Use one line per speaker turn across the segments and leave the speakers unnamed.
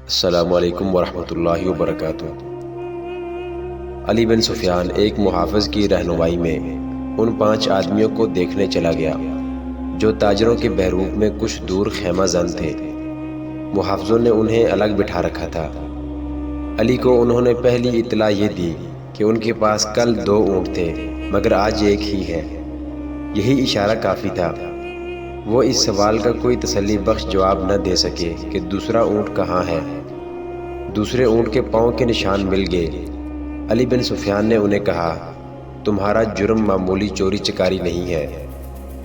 السلام علیکم ورحمۃ اللہ وبرکاتہ۔ علی بن سفیان ایک محافظ کی رہنمائی میں ان 5 آدمیوں کو دیکھنے چلا گیا جو تاجروں کے بہروپ میں کچھ دور خیمہ زن تھے۔ محافظوں نے انہیں الگ بٹھا رکھا تھا۔ علی کو انہوں نے پہلی اطلاع یہ دی کہ ان کے پاس کل 2 اونٹ تھے مگر آج ایک ہی ہے۔ یہی اشارہ کافی تھا۔ وہ اس سوال کا کوئی تسلی بخش جواب نہ دے سکے کہ دوسرا اونٹ کہاں ہے۔ دوسرے اونٹ کے پاؤں کے نشان مل گئے۔ علی بن سفیان نے انہیں کہا، تمہارا جرم معمولی چوری چکاری نہیں ہے،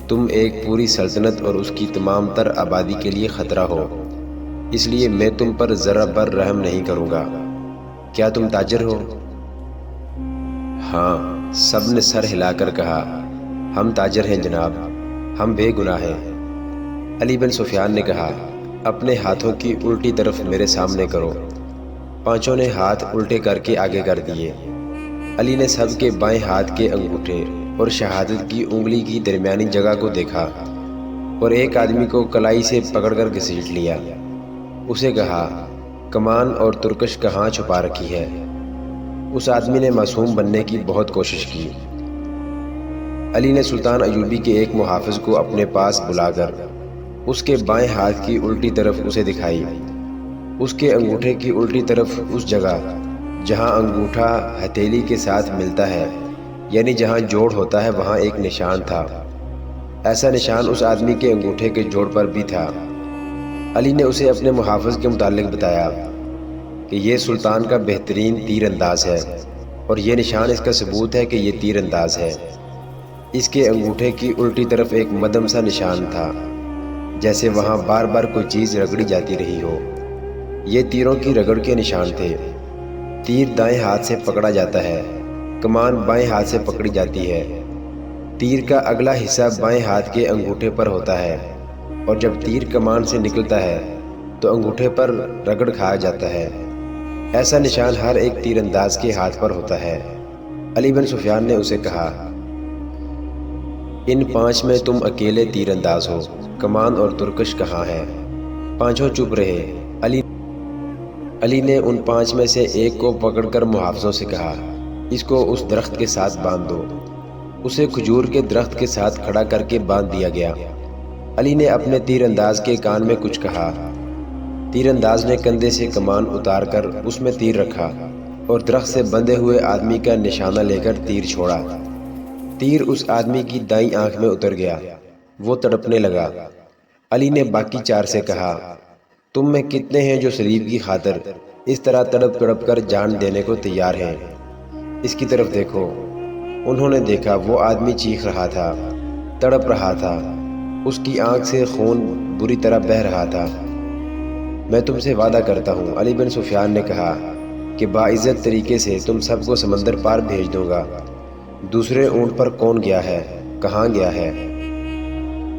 تم ایک پوری سلطنت اور اس کی تمام تر آبادی کے لیے خطرہ ہو، اس لیے میں تم پر ذرا بر رحم نہیں کروں گا۔ کیا تم تاجر ہو؟ ہاں، سب نے سر ہلا کر کہا، ہم تاجر ہیں جناب، ہم بے گناہ ہیں۔ علی بن سفیان نے کہا، اپنے ہاتھوں کی الٹی طرف میرے سامنے کرو۔ 5 نے ہاتھ الٹے کر کے آگے کر دیے۔ علی نے سب کے بائیں ہاتھ کے انگوٹھے اور شہادت کی انگلی کی درمیانی جگہ کو دیکھا اور ایک آدمی کو کلائی سے پکڑ کر گھسیٹ لیا۔ اسے کہا، کمان اور ترکش کہاں چھپا رکھی ہے؟ اس آدمی نے معصوم بننے کی بہت کوشش کی۔ علی نے سلطان ایوبی کے ایک محافظ کو اپنے پاس بلا کر اس کے بائیں ہاتھ کی الٹی طرف اسے دکھائی۔ اس کے انگوٹھے کی الٹی طرف اس جگہ جہاں انگوٹھا ہتھیلی کے ساتھ ملتا ہے، یعنی جہاں جوڑ ہوتا ہے، وہاں ایک نشان تھا۔ ایسا نشان اس آدمی کے انگوٹھے کے جوڑ پر بھی تھا۔ علی نے اسے اپنے محافظ کے متعلق بتایا کہ یہ سلطان کا بہترین تیر انداز ہے اور یہ نشان اس کا ثبوت ہے کہ یہ تیر انداز ہے۔ اس کے انگوٹھے کی الٹی طرف ایک مدم سا نشان تھا، جیسے وہاں بار بار کوئی چیز رگڑی جاتی رہی ہو۔ یہ تیروں کی رگڑ کے نشان تھے۔ تیر دائیں ہاتھ سے پکڑا جاتا ہے، کمان بائیں ہاتھ سے پکڑی جاتی ہے۔ تیر کا اگلا حصہ بائیں ہاتھ کے انگوٹھے پر ہوتا ہے اور جب تیر کمان سے نکلتا ہے تو انگوٹھے پر رگڑ کھایا جاتا ہے۔ ایسا نشان ہر ایک تیر انداز کے ہاتھ پر ہوتا ہے۔ علی بن سفیان نے اسے کہا، ان 5 میں تم اکیلے تیر انداز ہو، کمان اور ترکش کہاں ہے؟ 5 چپ رہے۔ علی نے ان 5 میں سے ایک کو پکڑ کر محافظوں سے کہا، اس کو اس درخت کے ساتھ باندھ دو۔ اسے کھجور کے درخت کے ساتھ کھڑا کر کے باندھ دیا گیا۔ علی نے اپنے تیر انداز کے کان میں کچھ کہا۔ تیر انداز نے کندھے سے کمان اتار کر اس میں تیر رکھا اور درخت سے بندھے ہوئے آدمی کا نشانہ لے کر تیر چھوڑا۔ تیر اس آدمی کی دائیں آنکھ میں اتر گیا، وہ تڑپنے لگا۔ علی نے باقی 4 سے کہا، تم میں کتنے ہیں جو صلیب کی خاطر اس طرح تڑپ تڑپ کر جان دینے کو تیار ہیں؟ اس کی طرف دیکھو۔ انہوں نے دیکھا، وہ آدمی چیخ رہا تھا، تڑپ رہا تھا، اس کی آنکھ سے خون بری طرح بہہ رہا تھا۔ میں تم سے وعدہ کرتا ہوں، علی بن سفیان نے کہا، کہ باعزت طریقے سے تم سب کو سمندر پار بھیج دوں گا۔ دوسرے اونٹ پر کون گیا ہے؟ کہاں گیا ہے؟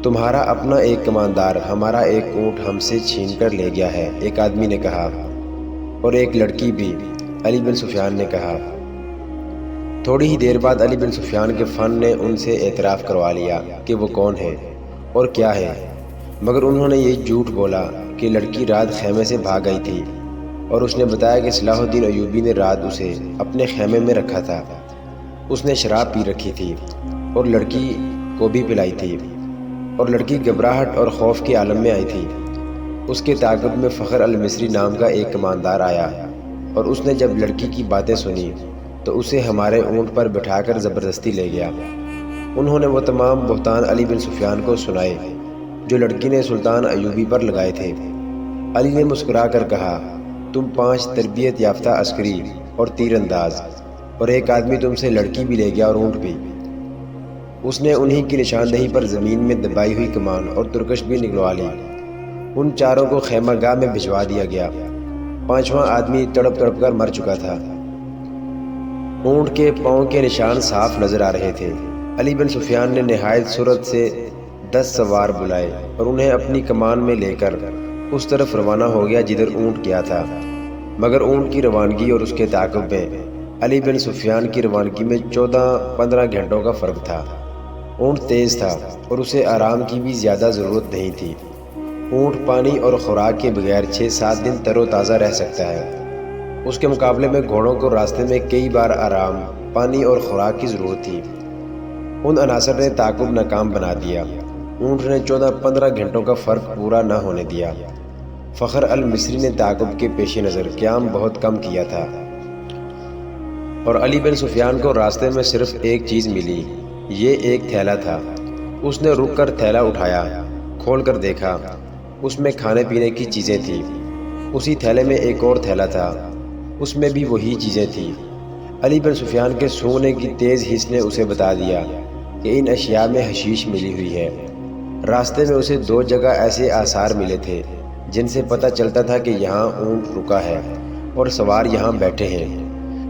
تمہارا اپنا ایک کماندار ہمارا ایک اونٹ ہم سے چھین کر لے گیا ہے، ایک آدمی نے کہا، اور ایک لڑکی بھی، علی بن سفیان نے کہا۔ تھوڑی ہی دیر بعد علی بن سفیان کے فن نے ان سے اعتراف کروا لیا کہ وہ کون ہے اور کیا ہے، مگر انہوں نے یہ جھوٹ بولا کہ لڑکی رات خیمے سے بھاگ گئی تھی اور اس نے بتایا کہ صلاح الدین ایوبی نے رات اسے اپنے خیمے میں رکھا تھا۔ اس نے شراب پی رکھی تھی اور لڑکی کو بھی پلائی تھی، اور لڑکی گھبراہٹ اور خوف کے عالم میں آئی تھی۔ اس کے تعاقب میں فخر المصری نام کا ایک کماندار آیا اور اس نے جب لڑکی کی باتیں سنی تو اسے ہمارے اونٹ پر بٹھا کر زبردستی لے گیا۔ انہوں نے وہ تمام بہتان علی بن سفیان کو سنائے جو لڑکی نے سلطان ایوبی پر لگائے تھے۔ علی نے مسکرا کر کہا، تم 5 تربیت یافتہ عسکری اور تیر انداز، اور ایک آدمی تم سے لڑکی بھی لے گیا اور اونٹ بھی۔ اس نے انہی کی نشاندہی پر زمین میں دبائی ہوئی کمان اور ترکش بھی نکلوا لی۔ ان 4 کو خیمہ گاہ میں بھجوا دیا گیا۔ 5واں آدمی تڑپ تڑپ کر مر چکا تھا۔ اونٹ کے پاؤں کے نشان صاف نظر آ رہے تھے۔ علی بن سفیان نے نہایت سرعت سے 10 سوار بلائے اور انہیں اپنی کمان میں لے کر اس طرف روانہ ہو گیا جدھر اونٹ گیا تھا، مگر اونٹ کی روانگی اور اس کے تعاقب میں علی بن سفیان کی روانگی میں 14-15 گھنٹوں کا فرق تھا۔ اونٹ تیز تھا اور اسے آرام کی بھی زیادہ ضرورت نہیں تھی۔ اونٹ پانی اور خوراک کے بغیر 6-7 دن تر و تازہ رہ سکتا ہے۔ اس کے مقابلے میں گھوڑوں کو راستے میں کئی بار آرام، پانی اور خوراک کی ضرورت تھی۔ ان عناصر نے تعاقب ناکام بنا دیا۔ اونٹ نے 14-15 گھنٹوں کا فرق پورا نہ ہونے دیا۔ فخر المصری نے تعاقب کے پیش نظر قیام بہت کم کیا تھا، اور علی بن سفیان کو راستے میں صرف ایک چیز ملی، یہ ایک تھیلا تھا۔ اس نے رک کر تھیلا اٹھایا، کھول کر دیکھا، اس میں کھانے پینے کی چیزیں تھیں۔ اسی تھیلے میں ایک اور تھیلا تھا، اس میں بھی وہی چیزیں تھیں۔ علی بن سفیان کے سونگنے کی تیز حس نے اسے بتا دیا کہ ان اشیاء میں حشیش ملی ہوئی ہے۔ راستے میں اسے 2 جگہ ایسے آثار ملے تھے جن سے پتہ چلتا تھا کہ یہاں اونٹ رکا ہے اور سوار یہاں بیٹھے ہیں۔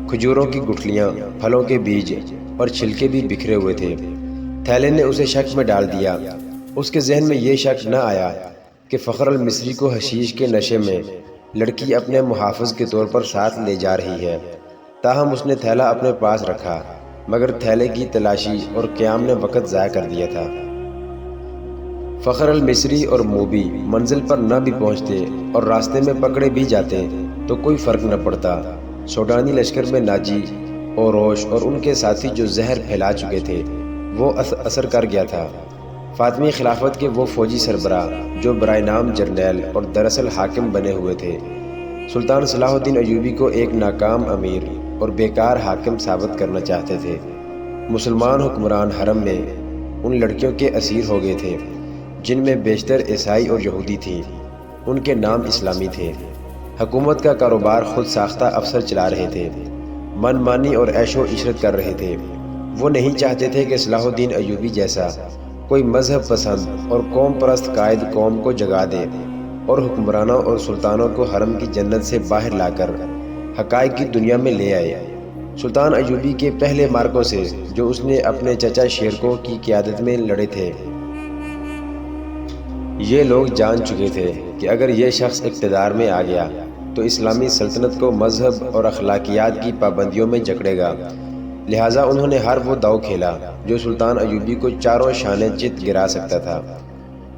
کھجوروں کی گٹھلیاں، پھلوں کے بیج اور چھلکے بھی بکھرے ہوئے تھے۔ تھیلے نے اسے شک میں ڈال دیا۔ اس کے ذہن میں یہ شک نہ آیا کہ فخر المصری کو حشیش کے نشے میں لڑکی اپنے محافظ کے طور پر ساتھ لے جا رہی ہے۔ تاہم اس نے تھیلا اپنے پاس رکھا، مگر تھیلے کی تلاشی اور قیام نے وقت ضائع کر دیا تھا۔ فخر المصری اور موبی منزل پر نہ بھی پہنچتے اور راستے میں پکڑے بھی جاتے تو کوئی فرق نہ پڑتا۔ سوڈانی لشکر میں ناجی، اوروش اور ان کے ساتھی جو زہر پھیلا چکے تھے وہ اثر کر گیا تھا۔ فاطمی خلافت کے وہ فوجی سربراہ جو برائے نام جرنیل اور دراصل حاکم بنے ہوئے تھے، سلطان صلاح الدین ایوبی کو ایک ناکام امیر اور بیکار حاکم ثابت کرنا چاہتے تھے۔ مسلمان حکمران حرم میں ان لڑکیوں کے اسیر ہو گئے تھے جن میں بیشتر عیسائی اور یہودی تھیں۔ ان کے نام اسلامی تھے۔ حکومت کا کاروبار خود ساختہ افسر چلا رہے تھے، من مانی اور عیش و عشرت کر رہے تھے۔ وہ نہیں چاہتے تھے کہ صلاح الدین ایوبی جیسا کوئی مذہب پسند اور قوم پرست قائد قوم کو جگا دے اور حکمرانوں اور سلطانوں کو حرم کی جنت سے باہر لا کر حقائق کی دنیا میں لے آئے۔ سلطان ایوبی کے پہلے مارکوں سے جو اس نے اپنے چچا شیرکو کی قیادت میں لڑے تھے، یہ لوگ جان چکے تھے کہ اگر یہ شخص اقتدار میں آ گیا تو اسلامی سلطنت کو مذہب اور اخلاقیات کی پابندیوں میں جکڑے گا۔ لہٰذا انہوں نے ہر وہ داؤ کھیلا جو سلطان ایوبی کو چاروں شانے چت گرا سکتا تھا۔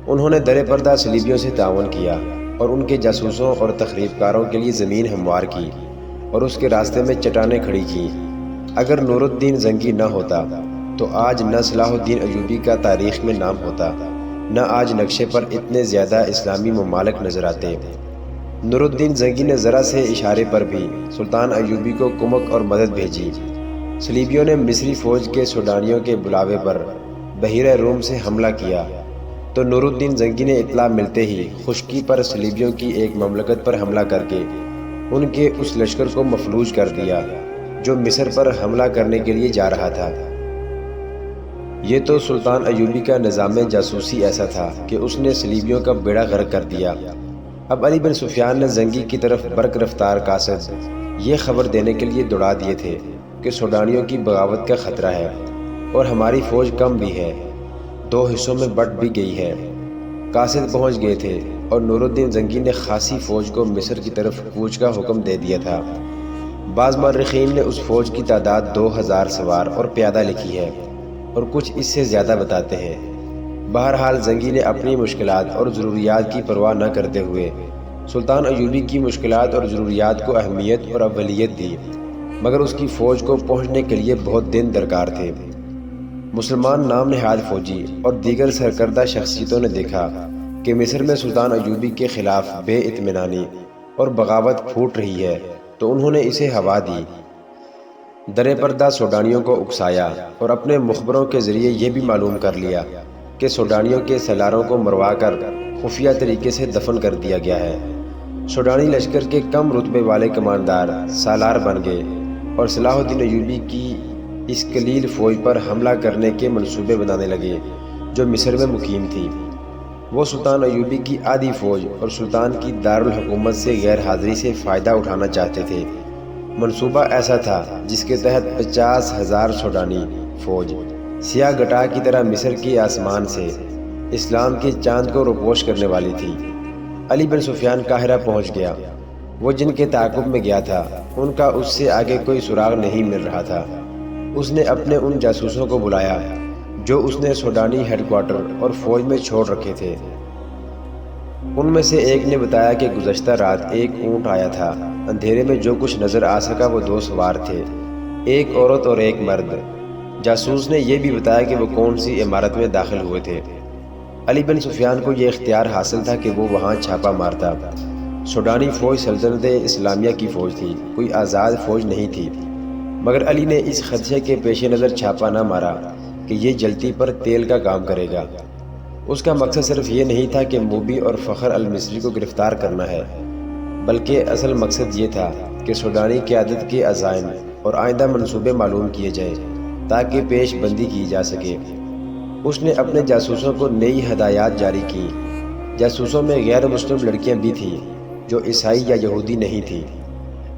انہوں نے در پردہ صلیبیوں سے تعاون کیا اور ان کے جاسوسوں اور تخریب کاروں کے لیے زمین ہموار کی اور اس کے راستے میں چٹانیں کھڑی کی۔ اگر نور الدین زنگی نہ ہوتا تو آج نہ صلاح الدین ایوبی کا تاریخ میں نام ہوتا، نہ آج نقشے پر اتنے زیادہ اسلامی ممالک نظر آتے۔ نور الدین زنگی نے ذرا سے اشارے پر بھی سلطان ایوبی کو کمک اور مدد بھیجی۔ صلیبیوں نے مصری فوج کے سوڈانیوں کے بلاوے پر بحیرہ روم سے حملہ کیا تو نور الدین زنگی نے اطلاع ملتے ہی خشکی پر صلیبیوں کی ایک مملکت پر حملہ کر کے ان کے اس لشکر کو مفلوج کر دیا جو مصر پر حملہ کرنے کے لیے جا رہا تھا۔ یہ تو سلطان ایوبی کا نظام جاسوسی ایسا تھا کہ اس نے صلیبیوں کا بیڑا غرق کر دیا۔ اب علی بن سفیان نے زنگی کی طرف برق رفتار قاصد یہ خبر دینے کے لیے دوڑا دیے تھے کہ سوڈانیوں کی بغاوت کا خطرہ ہے اور ہماری فوج کم بھی ہے، 2 حصوں میں بٹ بھی گئی ہے۔ قاصد پہنچ گئے تھے اور نور الدین زنگی نے خاصی فوج کو مصر کی طرف کوچ کا حکم دے دیا تھا۔ بعض مورخین نے اس فوج کی تعداد 2000 سوار اور پیادہ لکھی ہے اور کچھ اس سے زیادہ بتاتے ہیں۔ بہرحال زنگی نے اپنی مشکلات اور ضروریات کی پرواہ نہ کرتے ہوئے سلطان ایوبی کی مشکلات اور ضروریات کو اہمیت اور اولیت دی، مگر اس کی فوج کو پہنچنے کے لیے بہت دن درکار تھے۔ مسلمان نام نہاد فوجی اور دیگر سرکردہ شخصیتوں نے دیکھا کہ مصر میں سلطان ایوبی کے خلاف بے اطمینانی اور بغاوت پھوٹ رہی ہے تو انہوں نے اسے ہوا دی۔ در پردہ سوڈانیوں کو اکسایا اور اپنے مخبروں کے ذریعے یہ بھی معلوم کر لیا کہ سوڈانیوں کے سالاروں کو مروا کر خفیہ طریقے سے دفن کر دیا گیا ہے۔ سوڈانی لشکر کے کم رتبے والے کماندار سالار بن گئے اور صلاح الدین ایوبی کی اس قلیل فوج پر حملہ کرنے کے منصوبے بنانے لگے جو مصر میں مقیم تھی۔ وہ سلطان ایوبی کی آدھی فوج اور سلطان کی دارالحکومت سے غیر حاضری سے فائدہ اٹھانا چاہتے تھے۔ منصوبہ ایسا تھا جس کے تحت 50,000 سوڈانی فوج سیاہ گٹا کی طرح مصر کے آسمان سے اسلام کے چاند کو روپوش کرنے والی تھی۔ علی بن سفیان قاہرہ پہنچ گیا۔ وہ جن کے تعاقب میں گیا تھا ان کا اس سے آگے کوئی سراغ نہیں مل رہا تھا۔ اس نے اپنے ان جاسوسوں کو بلایا جو اس نے سوڈانی ہیڈ کوارٹر اور فوج میں چھوڑ رکھے تھے۔ ان میں سے ایک نے بتایا کہ گزشتہ رات ایک اونٹ آیا تھا، اندھیرے میں جو کچھ نظر آ سکا وہ 2 سوار تھے، ایک عورت اور ایک مرد۔ جاسوس نے یہ بھی بتایا کہ وہ کون سی عمارت میں داخل ہوئے تھے۔ علی بن سفیان کو یہ اختیار حاصل تھا کہ وہ وہاں چھاپا مارتا۔ سوڈانی فوج سلطنت اسلامیہ کی فوج تھی، کوئی آزاد فوج نہیں تھی، مگر علی نے اس خدشے کے پیش نظر چھاپا نہ مارا کہ یہ جلتی پر تیل کا کام کرے گا۔ اس کا مقصد صرف یہ نہیں تھا کہ موبی اور فخر المصری کو گرفتار کرنا ہے، بلکہ اصل مقصد یہ تھا کہ سوڈانی قیادت کے عزائم اور آئندہ منصوبے معلوم کیے جائیں تاکہ پیش بندی کی جا سکے۔ اس نے اپنے جاسوسوں کو نئی ہدایات جاری کی۔ جاسوسوں میں غیر مسلم لڑکیاں بھی تھیں جو عیسائی یا یہودی نہیں تھیں۔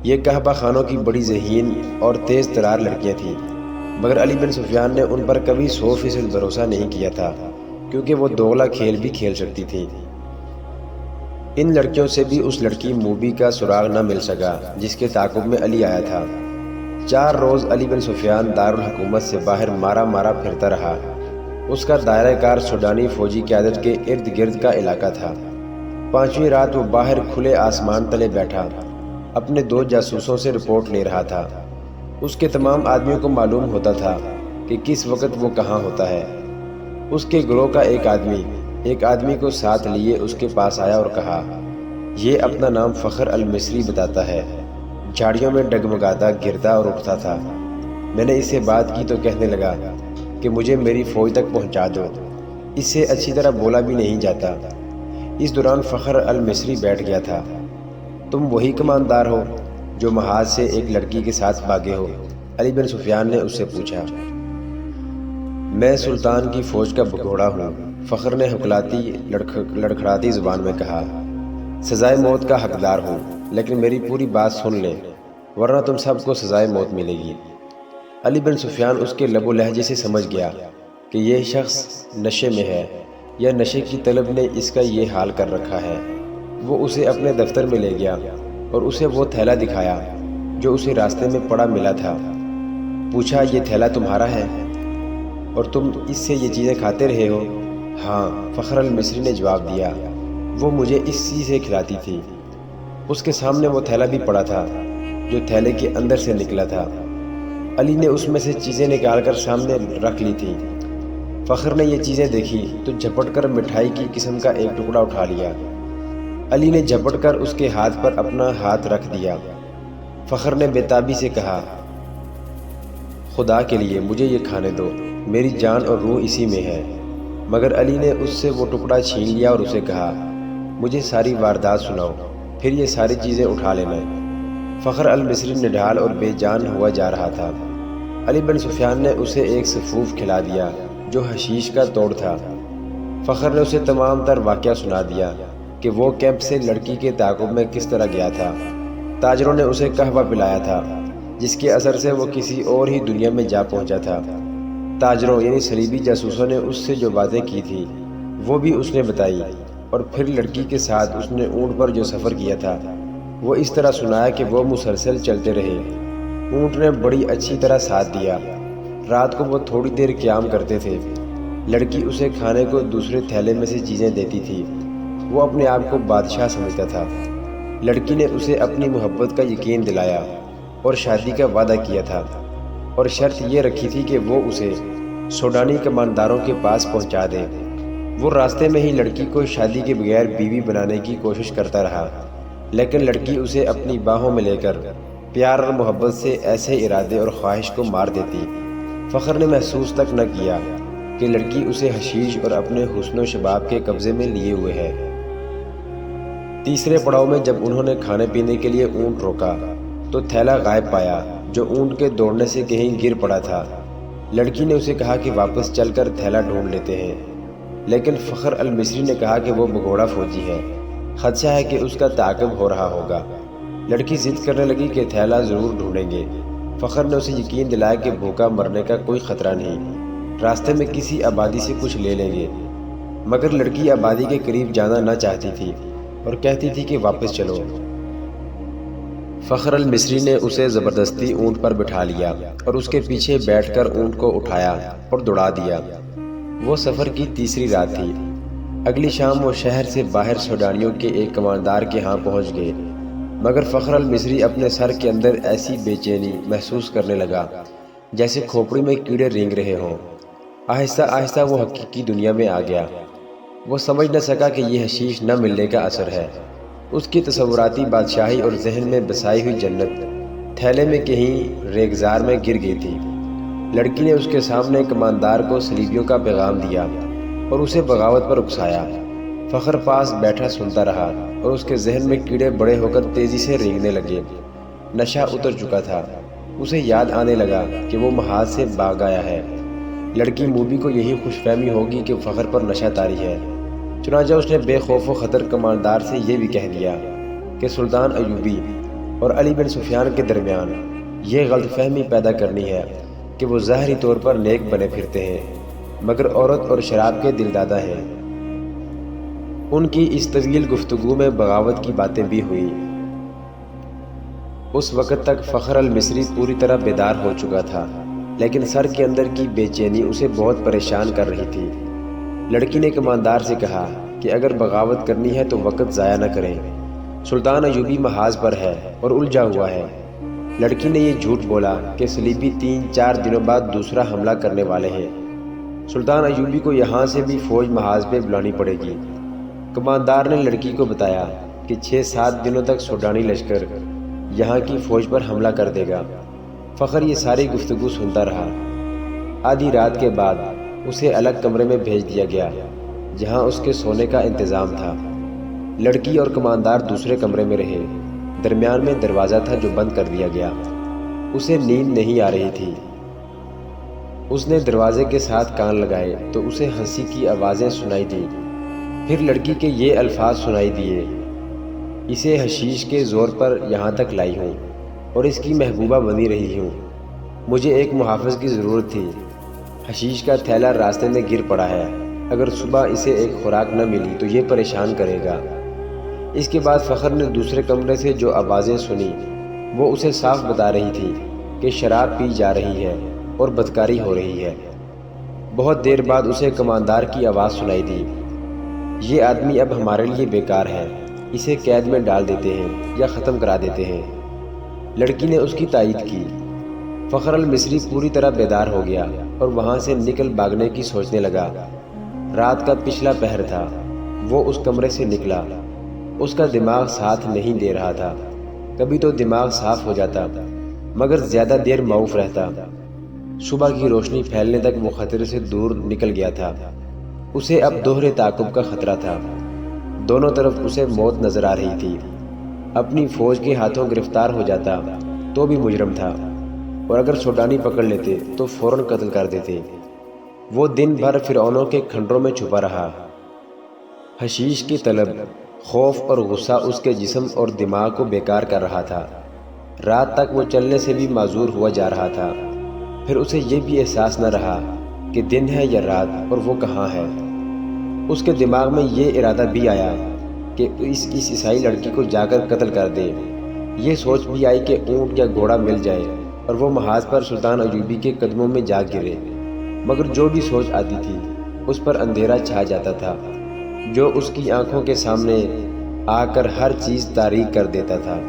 یہ کعبہ خانوں کی بڑی ذہین اور تیز ترار لڑکیاں تھیں، مگر علی بن سفیان نے ان پر کبھی 100% بھروسہ نہیں کیا تھا، کیونکہ وہ دوغلا کھیل بھی کھیل سکتی تھیں۔ ان لڑکیوں سے بھی اس لڑکی موبی کا سراغ نہ مل سکا جس کے تعاقب میں علی آیا تھا۔ 4 روز علی بن سفیان دارالحکومت سے باہر مارا مارا پھرتا رہا۔ اس کا دائرہ کار سوڈانی فوجی قیادت کے ارد گرد کا علاقہ تھا۔ 5ویں رات وہ باہر کھلے آسمان تلے بیٹھا اپنے 2 جاسوسوں سے رپورٹ لے رہا تھا۔ اس کے تمام آدمیوں کو معلوم ہوتا تھا کہ کس وقت وہ کہاں ہوتا ہے۔ اس کے گروہ کا ایک آدمی کو ساتھ لیے اس کے پاس آیا اور کہا، یہ اپنا نام فخر المصری بتاتا ہے، جھاڑیوں میں ڈگمگاتا گرتا اور اٹھتا تھا۔ میں نے اس سے بات کی تو کہنے لگا کہ مجھے میری فوج تک پہنچا دو، اس سے اچھی طرح بولا بھی نہیں جاتا۔ اس دوران فخر المصری بیٹھ گیا تھا۔ تم وہی کماندار ہو جو محاذ سے ایک لڑکی کے ساتھ بھاگے ہو؟ علی بن سفیان نے اس سے پوچھا۔ میں سلطان کی فوج کا بگھوڑا ہوں، فخر نے ہکلاتی لڑکھڑاتی زبان میں کہا۔ سزائے موت کا حقدار ہوں، لیکن میری پوری بات سن لیں ورنہ تم سب کو سزائے موت ملے گی۔ علی بن سفیان اس کے لب و لہجے سے سمجھ گیا کہ یہ شخص نشے میں ہے یا نشے کی طلب نے اس کا یہ حال کر رکھا ہے۔ وہ اسے اپنے دفتر میں لے گیا اور اسے وہ تھیلا دکھایا جو اسے راستے میں پڑا ملا تھا۔ پوچھا، یہ تھیلا تمہارا ہے اور تم اس سے یہ چیزیں کھاتے رہے ہو؟ ہاں، فخر المصری نے جواب دیا، وہ مجھے اسی سے کھلاتی تھی۔ اس کے سامنے وہ تھیلا بھی پڑا تھا جو تھیلے کے اندر سے نکلا تھا۔ علی نے اس میں سے چیزیں نکال کر سامنے رکھ لی تھیں۔ فخر نے یہ چیزیں دیکھی تو جھپٹ کر مٹھائی کی قسم کا ایک ٹکڑا اٹھا لیا۔ علی نے جھپٹ کر اس کے ہاتھ پر اپنا ہاتھ رکھ دیا۔ فخر نے بے تابی سے کہا، خدا کے لیے مجھے یہ کھانے دو، میری جان اور روح اسی میں ہے۔ مگر علی نے اس سے وہ ٹکڑا چھین لیا اور اسے کہا، مجھے ساری واردات سناؤ، پھر یہ ساری چیزیں اٹھا لینا۔ فخر المصری نڈھال اور بے جان ہوا جا رہا تھا۔ علی بن سفیان نے اسے ایک سفوف کھلا دیا جو حشیش کا توڑ تھا۔ فخر نے اسے تمام تر واقعہ سنا دیا کہ وہ کیمپ سے لڑکی کے تعاقب میں کس طرح گیا تھا۔ تاجروں نے اسے قہوہ پلایا تھا جس کے اثر سے وہ کسی اور ہی دنیا میں جا پہنچا تھا۔ تاجروں یعنی صلیبی جاسوسوں نے اس سے جو باتیں کی تھی وہ بھی اس نے بتائی، اور پھر لڑکی کے ساتھ اس نے اونٹ پر جو سفر کیا تھا وہ اس طرح سنایا کہ وہ مسلسل چلتے رہے۔ اونٹ نے بڑی اچھی طرح ساتھ دیا۔ رات کو وہ تھوڑی دیر قیام کرتے تھے۔ لڑکی اسے کھانے کو دوسرے تھیلے میں سے چیزیں دیتی تھی۔ وہ اپنے آپ کو بادشاہ سمجھتا تھا۔ لڑکی نے اسے اپنی محبت کا یقین دلایا اور شادی کا وعدہ کیا تھا، اور شرط یہ رکھی تھی کہ وہ اسے سوڈانی کمانداروں کے پاس پہنچا دے۔ وہ راستے میں ہی لڑکی کو شادی کے بغیر بیوی بنانے کی کوشش کرتا رہا، لیکن لڑکی اسے اپنی باہوں میں لے کر پیار اور محبت سے ایسے ارادے اور خواہش کو مار دیتی۔ فخر نے محسوس تک نہ کیا کہ لڑکی اسے حشیش اور اپنے حسن و شباب کے قبضے میں لیے ہوئے ہے۔ تیسرے پڑاؤ میں جب انہوں نے کھانے پینے کے لیے اونٹ روکا تو تھیلا غائب پایا جو اونٹ کے دوڑنے سے کہیں گر پڑا تھا۔ لڑکی نے اسے کہا کہ واپس چل کر تھیلا ڈھونڈ لیتے ہیں، لیکن فخر المصری نے کہا کہ وہ بگھوڑا فوجی ہے، خدشہ ہے کہ اس کا تعاقب ہو رہا ہوگا۔ لڑکی ضد کرنے لگی کہ تھیلا ضرور ڈھونڈیں گے۔ فخر نے اسے یقین دلایا کہ بھوکا مرنے کا کوئی خطرہ نہیں، راستے میں کسی آبادی سے کچھ لے لیں گے۔ مگر لڑکی آبادی کے قریب جانا نہ چاہتی تھی اور کہتی تھی کہ واپس چلو۔ فخر المصری نے اسے زبردستی اونٹ پر بٹھا لیا اور اس کے پیچھے بیٹھ کر اونٹ کو اٹھایا اور دوڑا دیا۔ وہ سفر کی تیسری رات تھی۔ اگلی شام وہ شہر سے باہر سوڈانیوں کے ایک کماندار کے ہاں پہنچ گئے، مگر فخر المصری اپنے سر کے اندر ایسی بے چینی محسوس کرنے لگا جیسے کھوپڑی میں کیڑے رینگ رہے ہوں۔ آہستہ آہستہ وہ حقیقی دنیا میں آ گیا۔ وہ سمجھ نہ سکا کہ یہ حشیش نہ ملنے کا اثر ہے۔ اس کی تصوراتی بادشاہی اور ذہن میں بسائی ہوئی جنت تھیلے میں کہیں ریگزار میں گر گئی تھی۔ لڑکی نے اس کے سامنے کماندار کو صلیبیوں کا پیغام دیا اور اسے بغاوت پر اکسایا۔ فخر پاس بیٹھا سنتا رہا اور اس کے ذہن میں کیڑے بڑے ہو کر تیزی سے رینگنے لگے۔ نشہ اتر چکا تھا۔ اسے یاد آنے لگا کہ وہ محاذ سے بھاگ آیا ہے۔ لڑکی موبی کو یہی خوش فہمی ہوگی کہ فخر پر نشہ طاری ہے، چنانچہ اس نے بے خوف و خطر کماندار سے یہ بھی کہہ دیا کہ سلطان ایوبی اور علی بن سفیان کے درمیان یہ غلط فہمی پیدا کرنی ہے کہ وہ ظاہری طور پر نیک بنے پھرتے ہیں مگر عورت اور شراب کے دلدادہ ہیں۔ ان کی اس طویل گفتگو میں بغاوت کی باتیں بھی ہوئی۔ اس وقت تک فخر المصری پوری طرح بیدار ہو چکا تھا، لیکن سر کے اندر کی بے چینی اسے بہت پریشان کر رہی تھی۔ لڑکی نے کماندار سے کہا کہ اگر بغاوت کرنی ہے تو وقت ضائع نہ کریں، سلطان ایوبی محاذ پر ہے اور الجھا ہوا ہے۔ لڑکی نے یہ جھوٹ بولا کہ صلیبی 3-4 دنوں بعد دوسرا حملہ کرنے والے ہیں۔ سلطان ایوبی کو یہاں سے بھی فوج محاذ پہ بلانی پڑے گی۔ کماندار نے لڑکی کو بتایا کہ 6-7 دنوں تک سوڈانی لشکر یہاں کی فوج پر حملہ کر دے گا۔ فخر یہ ساری گفتگو سنتا رہا۔ آدھی رات کے بعد اسے الگ کمرے میں بھیج دیا گیا جہاں اس کے سونے کا انتظام تھا۔ لڑکی اور کماندار دوسرے کمرے میں رہے۔ درمیان میں دروازہ تھا جو بند کر دیا گیا۔ اسے نیند نہیں آ رہی تھی۔ اس نے دروازے کے ساتھ کان لگائے تو اسے ہنسی کی آوازیں سنائی دیں۔ پھر لڑکی کے یہ الفاظ سنائی دیے، اسے حشیش کے زور پر یہاں تک لائی ہوں اور اس کی محبوبہ بنی رہی ہوں۔ مجھے ایک محافظ کی ضرورت تھی۔ حشیش کا تھیلا راستے میں گر پڑا ہے، اگر صبح اسے ایک خوراک نہ ملی تو یہ پریشان کرے گا۔ اس کے بعد فخر نے دوسرے کمرے سے جو آوازیں سنی وہ اسے صاف بتا رہی تھی کہ شراب پی جا رہی ہے اور بدکاری ہو رہی ہے۔ بہت دیر بعد اسے کماندار کی آواز سنائی دی، یہ آدمی اب ہمارے لیے بیکار ہے، اسے قید میں ڈال دیتے ہیں یا ختم کرا دیتے ہیں۔ لڑکی نے اس کی تائید کی۔ فخر المصری پوری طرح بیدار ہو گیا اور وہاں سے نکل بھاگنے کی سوچنے لگا۔ رات کا پچھلا پہر تھا۔ وہ اس کمرے سے نکلا۔ اس کا دماغ ساتھ نہیں دے رہا تھا۔ کبھی تو دماغ صاف ہو جاتا مگر زیادہ دیر معوف رہتا۔ صبح کی روشنی پھیلنے تک وہ خطرے سے دور نکل گیا تھا۔ اسے اب دوہرے تعاقب کا خطرہ تھا۔ دونوں طرف اسے موت نظر آ رہی تھی۔ اپنی فوج کے ہاتھوں گرفتار ہو جاتا تو بھی مجرم تھا، اور اگر سوڈانی پکڑ لیتے تو فوراً قتل کر دیتے۔ وہ دن بھر فرعونوں کے کھنڈروں میں چھپا رہا۔ حشیش کی طلب، خوف اور غصہ اس کے جسم اور دماغ کو بیکار کر رہا تھا۔ رات تک وہ چلنے سے بھی معذور ہوا جا رہا تھا۔ پھر اسے یہ بھی احساس نہ رہا کہ دن ہے یا رات اور وہ کہاں ہے۔ اس کے دماغ میں یہ ارادہ بھی آیا کہ اس عیسائی لڑکی کو جا کر قتل کر دے۔ یہ سوچ بھی آئی کہ اونٹ یا گھوڑا مل جائے اور وہ محاذ پر سلطان ایوبی کے قدموں میں جا گرے، مگر جو بھی سوچ آتی تھی اس پر اندھیرا چھا جاتا تھا جو اس کی آنکھوں کے سامنے آ کر ہر چیز تاریک کر دیتا تھا۔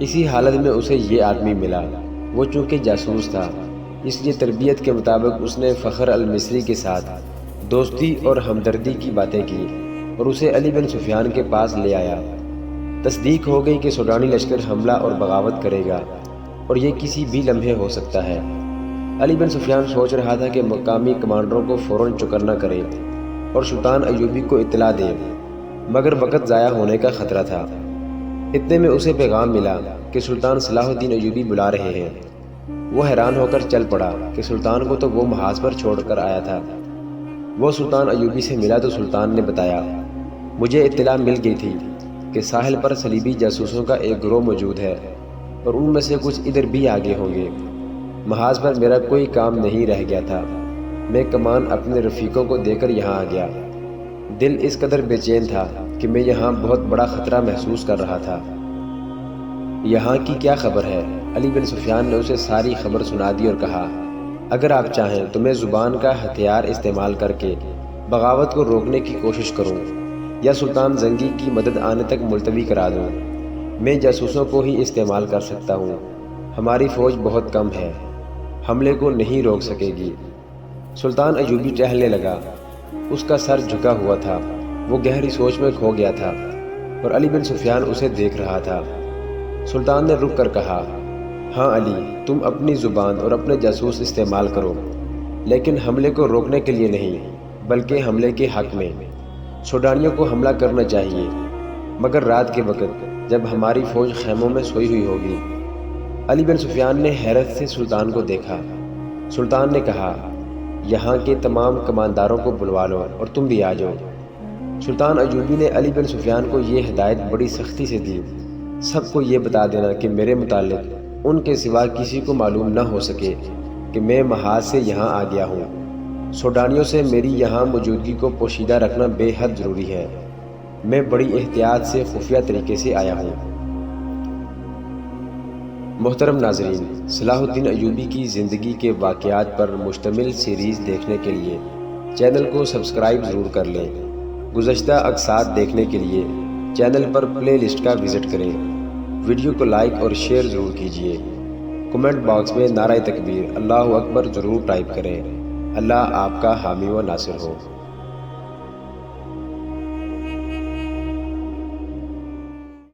اسی حالت میں اسے یہ آدمی ملا۔ وہ چونکہ جاسوس تھا اس لیے تربیت کے مطابق اس نے فخر المصری کے ساتھ دوستی اور ہمدردی کی باتیں کی اور اسے علی بن سفیان کے پاس لے آیا۔ تصدیق ہو گئی کہ سوڈانی لشکر حملہ اور بغاوت کرے گا اور یہ کسی بھی لمحے ہو سکتا ہے۔ علی بن سفیان سوچ رہا تھا کہ مقامی کمانڈروں کو فوراً چکر نہ کرے اور سلطان ایوبی کو اطلاع دے، مگر وقت ضائع ہونے کا خطرہ تھا۔ اتنے میں اسے پیغام ملا کہ سلطان صلاح الدین ایوبی بلا رہے ہیں۔ وہ حیران ہو کر چل پڑا کہ سلطان کو تو وہ محاذ پر چھوڑ کر آیا تھا۔ وہ سلطان ایوبی سے ملا تو سلطان نے بتایا، مجھے اطلاع مل گئی تھی کہ ساحل پر صلیبی جاسوسوں کا ایک گروہ موجود ہے اور ان میں سے کچھ ادھر بھی آگے ہوں گے۔ محاذ پر میرا کوئی کام نہیں رہ گیا تھا۔ میں کمان اپنے رفیقوں کو دے کر یہاں آ گیا۔ دل اس قدر بے چین تھا کہ میں یہاں بہت بڑا خطرہ محسوس کر رہا تھا۔ یہاں کی کیا خبر ہے؟ علی بن سفیان نے اسے ساری خبر سنا دی اور کہا، اگر آپ چاہیں تو میں زبان کا ہتھیار استعمال کر کے بغاوت کو روکنے کی کوشش کروں یا سلطان زنگی کی مدد آنے تک ملتوی کرا دوں؟ میں جاسوسوں کو ہی استعمال کر سکتا ہوں، ہماری فوج بہت کم ہے، حملے کو نہیں روک سکے گی۔ سلطان ایوبی ٹہلنے لگا، اس کا سر جھکا ہوا تھا، وہ گہری سوچ میں کھو گیا تھا اور علی بن سفیان اسے دیکھ رہا تھا۔ سلطان نے رک کر کہا، ہاں علی، تم اپنی زبان اور اپنے جاسوس استعمال کرو، لیکن حملے کو روکنے کے لیے نہیں، بلکہ حملے کے حق میں۔ سوڈانیوں کو حملہ کرنا چاہیے، مگر رات کے وقت جب ہماری فوج خیموں میں سوئی ہوئی ہوگی۔ علی بن سفیان نے حیرت سے سلطان کو دیکھا۔ سلطان نے کہا، یہاں کے تمام کمانداروں کو بلوا لو اور تم بھی آ جاؤ۔ سلطان ایوبی نے علی بن سفیان کو یہ ہدایت بڑی سختی سے دی، سب کو یہ بتا دینا کہ میرے متعلق ان کے سوا کسی کو معلوم نہ ہو سکے کہ میں محاذ سے یہاں آ گیا ہوں۔ سوڈانیوں سے میری یہاں موجودگی کو پوشیدہ رکھنا بے حد ضروری ہے، میں بڑی احتیاط سے خفیہ طریقے سے آیا ہوں۔ محترم ناظرین، صلاح الدین ایوبی کی زندگی کے واقعات پر مشتمل سیریز دیکھنے کے لیے چینل کو سبسکرائب ضرور کر لیں۔ گزشتہ اقساط دیکھنے کے لیے چینل پر پلے لسٹ کا وزٹ کریں۔ ویڈیو کو لائک اور شیئر ضرور کیجیے۔ کمنٹ باکس میں نعرہ تکبیر، اللہ اکبر ضرور ٹائپ کریں۔ اللہ آپ کا حامی و ناصر ہو۔